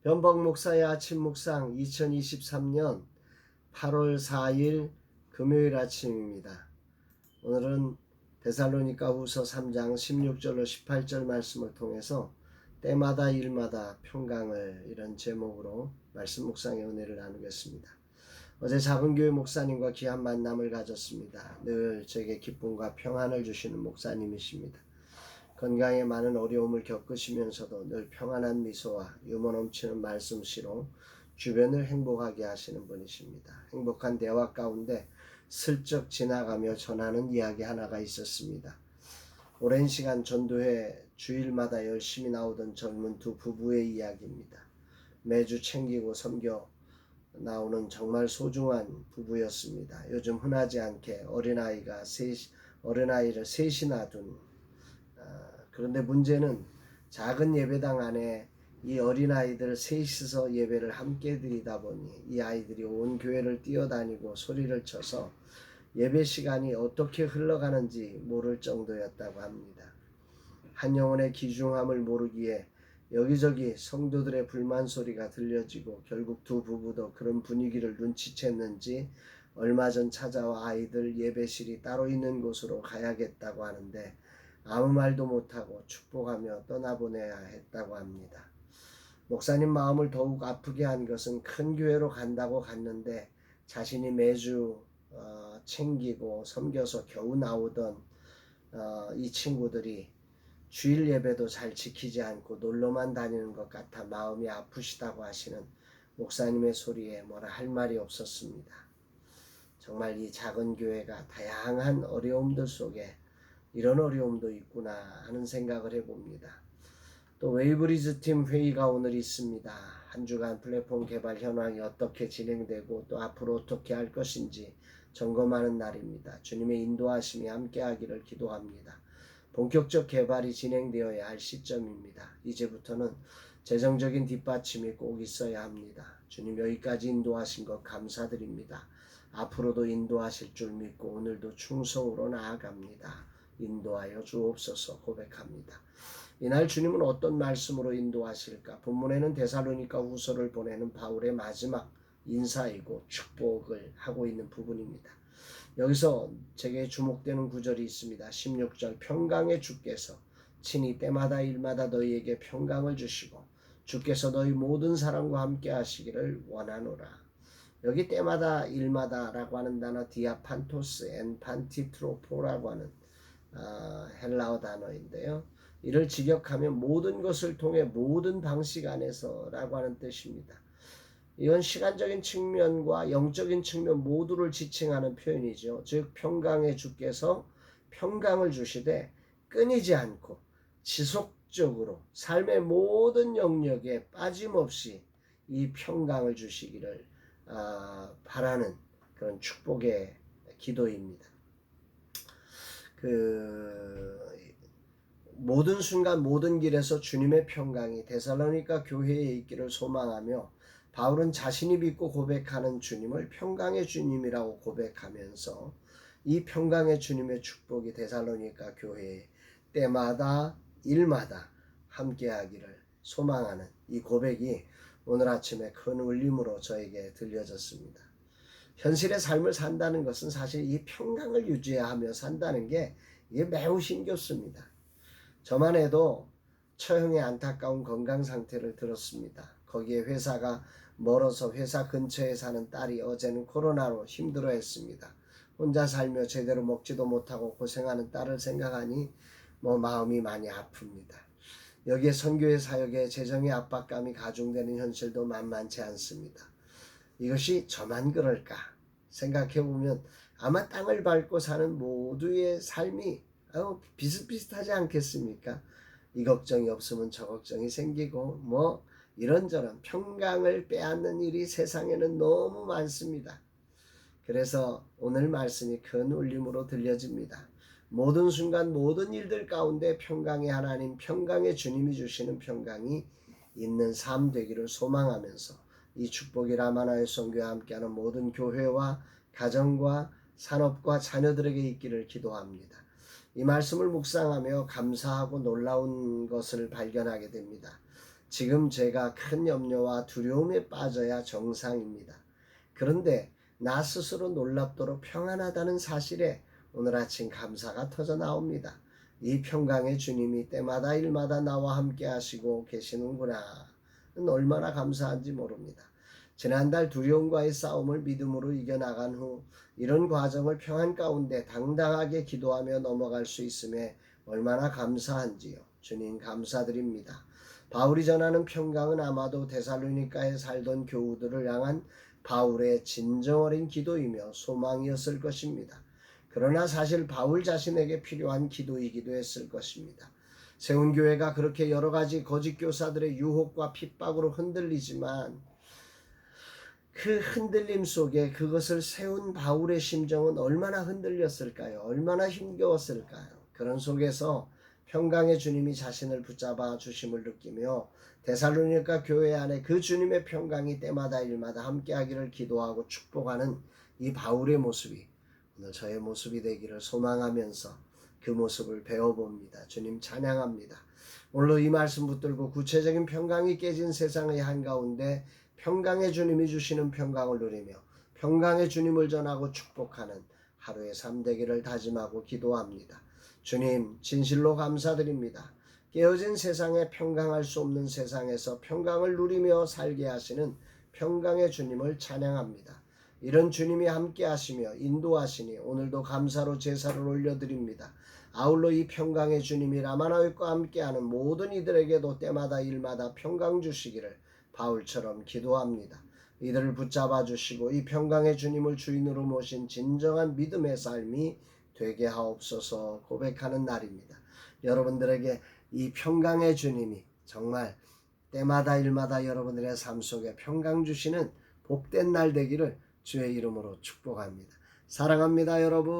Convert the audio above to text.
변복 목사의 아침 묵상 2023년 8월 4일 금요일 아침입니다. 오늘은 데살로니가 후서 3장 16절로 18절 말씀을 통해서 때마다 일마다 평강을 이런 제목으로 말씀 묵상의 은혜를 나누겠습니다. 어제 작은교회 목사님과 귀한 만남을 가졌습니다. 늘 제게 기쁨과 평안을 주시는 목사님이십니다. 건강에 많은 어려움을 겪으시면서도 늘 평안한 미소와 유머 넘치는 말씀씨로 주변을 행복하게 하시는 분이십니다. 행복한 대화 가운데 슬쩍 지나가며 전하는 이야기 하나가 있었습니다. 오랜 시간 전도회 주일마다 열심히 나오던 젊은 두 부부의 이야기입니다. 매주 챙기고 섬겨 나오는 정말 소중한 부부였습니다. 요즘 흔하지 않게 어린아이를 셋이나 둔 그런데 문제는 작은 예배당 안에 이 어린아이들 셋이서 예배를 함께 드리다 보니 이 아이들이 온 교회를 뛰어다니고 소리를 쳐서 예배 시간이 어떻게 흘러가는지 모를 정도였다고 합니다. 한 영혼의 귀중함을 모르기에 여기저기 성도들의 불만 소리가 들려지고 결국 두 부부도 그런 분위기를 눈치챘는지 얼마 전 찾아와 아이들 예배실이 따로 있는 곳으로 가야겠다고 하는데 아무 말도 못하고 축복하며 떠나보내야 했다고 합니다. 목사님 마음을 더욱 아프게 한 것은 큰 교회로 간다고 갔는데 자신이 매주 챙기고 섬겨서 겨우 나오던 이 친구들이 주일 예배도 잘 지키지 않고 놀러만 다니는 것 같아 마음이 아프시다고 하시는 목사님의 소리에 뭐라 할 말이 없었습니다. 정말 이 작은 교회가 다양한 어려움들 속에 이런 어려움도 있구나 하는 생각을 해봅니다. 또 웨이브리즈 팀 회의가 오늘 있습니다. 한 주간 플랫폼 개발 현황이 어떻게 진행되고 또 앞으로 어떻게 할 것인지 점검하는 날입니다. 주님의 인도하심이 함께하기를 기도합니다. 본격적 개발이 진행되어야 할 시점입니다. 이제부터는 재정적인 뒷받침이 꼭 있어야 합니다. 주님 여기까지 인도하신 것 감사드립니다. 앞으로도 인도하실 줄 믿고 오늘도 충성으로 나아갑니다. 인도하여 주옵소서 고백합니다. 이날 주님은 어떤 말씀으로 인도하실까? 본문에는 데살로니가 후서를 보내는 바울의 마지막 인사이고 축복을 하고 있는 부분입니다. 여기서 제게 주목되는 구절이 있습니다. 16절 평강의 주께서 친히 때마다 일마다 너희에게 평강을 주시고 주께서 너희 모든 사람과 함께 하시기를 원하노라. 여기 때마다 일마다라고 하는 단어 디아판토스 엔판티트로포라고 하는 헬라어 단어인데요. 이를 직역하면 모든 것을 통해 모든 방식 안에서 라고 하는 뜻입니다. 이건 시간적인 측면과 영적인 측면 모두를 지칭하는 표현이죠. 즉 평강의 주께서 평강을 주시되 끊이지 않고 지속적으로 삶의 모든 영역에 빠짐없이 이 평강을 주시기를 바라는 그런 축복의 기도입니다. 모든 순간 모든 길에서 주님의 평강이 데살로니가 교회에 있기를 소망하며 바울은 자신이 믿고 고백하는 주님을 평강의 주님이라고 고백하면서 이 평강의 주님의 축복이 데살로니가 교회에 때마다 일마다 함께하기를 소망하는 이 고백이 오늘 아침에 큰 울림으로 저에게 들려졌습니다. 현실의 삶을 산다는 것은 사실 이 평강을 유지하며 산다는 게 이게 매우 힘겹습니다. 저만 해도 처형의 안타까운 건강 상태를 들었습니다. 거기에 회사가 멀어서 회사 근처에 사는 딸이 어제는 코로나로 힘들어했습니다. 혼자 살며 제대로 먹지도 못하고 고생하는 딸을 생각하니 마음이 많이 아픕니다. 여기에 선교의 사역에 재정의 압박감이 가중되는 현실도 만만치 않습니다. 이것이 저만 그럴까 생각해보면 아마 땅을 밟고 사는 모두의 삶이 비슷비슷하지 않겠습니까? 이 걱정이 없으면 저 걱정이 생기고 이런저런 평강을 빼앗는 일이 세상에는 너무 많습니다. 그래서 오늘 말씀이 큰 울림으로 들려집니다. 모든 순간 모든 일들 가운데 평강의 하나님, 평강의 주님이 주시는 평강이 있는 삶 되기를 소망하면서 이 축복이 라마나의 선교와 함께하는 모든 교회와 가정과 산업과 자녀들에게 있기를 기도합니다. 이 말씀을 묵상하며 감사하고 놀라운 것을 발견하게 됩니다. 지금 제가 큰 염려와 두려움에 빠져야 정상입니다. 그런데 나 스스로 놀랍도록 평안하다는 사실에 오늘 아침 감사가 터져 나옵니다. 이 평강의 주님이 때마다 일마다 나와 함께 하시고 계시는구나. 얼마나 감사한지 모릅니다. 지난달 두려움과의 싸움을 믿음으로 이겨나간 후 이런 과정을 평안 가운데 당당하게 기도하며 넘어갈 수 있음에 얼마나 감사한지요. 주님 감사드립니다. 바울이 전하는 평강은 아마도 데살로니가에 살던 교우들을 향한 바울의 진정 어린 기도이며 소망이었을 것입니다. 그러나 사실 바울 자신에게 필요한 기도이기도 했을 것입니다. 세운 교회가 그렇게 여러 가지 거짓 교사들의 유혹과 핍박으로 흔들리지만 그 흔들림 속에 그것을 세운 바울의 심정은 얼마나 흔들렸을까요? 얼마나 힘겨웠을까요? 그런 속에서 평강의 주님이 자신을 붙잡아 주심을 느끼며 데살로니가 교회 안에 그 주님의 평강이 때마다 일마다 함께하기를 기도하고 축복하는 이 바울의 모습이 오늘 저의 모습이 되기를 소망하면서 그 모습을 배워봅니다. 주님 찬양합니다. 오늘도 이 말씀 붙들고 구체적인 평강이 깨진 세상의 한가운데 평강의 주님이 주시는 평강을 누리며 평강의 주님을 전하고 축복하는 하루의 삶 되기를 다짐하고 기도합니다. 주님 진실로 감사드립니다. 깨어진 세상에 평강할 수 없는 세상에서 평강을 누리며 살게 하시는 평강의 주님을 찬양합니다. 이런 주님이 함께 하시며 인도하시니 오늘도 감사로 제사를 올려드립니다. 아울러 이 평강의 주님이 라마나윗과 함께하는 모든 이들에게도 때마다 일마다 평강 주시기를 바울처럼 기도합니다. 이들을 붙잡아 주시고 이 평강의 주님을 주인으로 모신 진정한 믿음의 삶이 되게 하옵소서 고백하는 날입니다. 여러분들에게 이 평강의 주님이 정말 때마다 일마다 여러분들의 삶 속에 평강 주시는 복된 날 되기를 주의 이름으로 축복합니다. 사랑합니다, 여러분.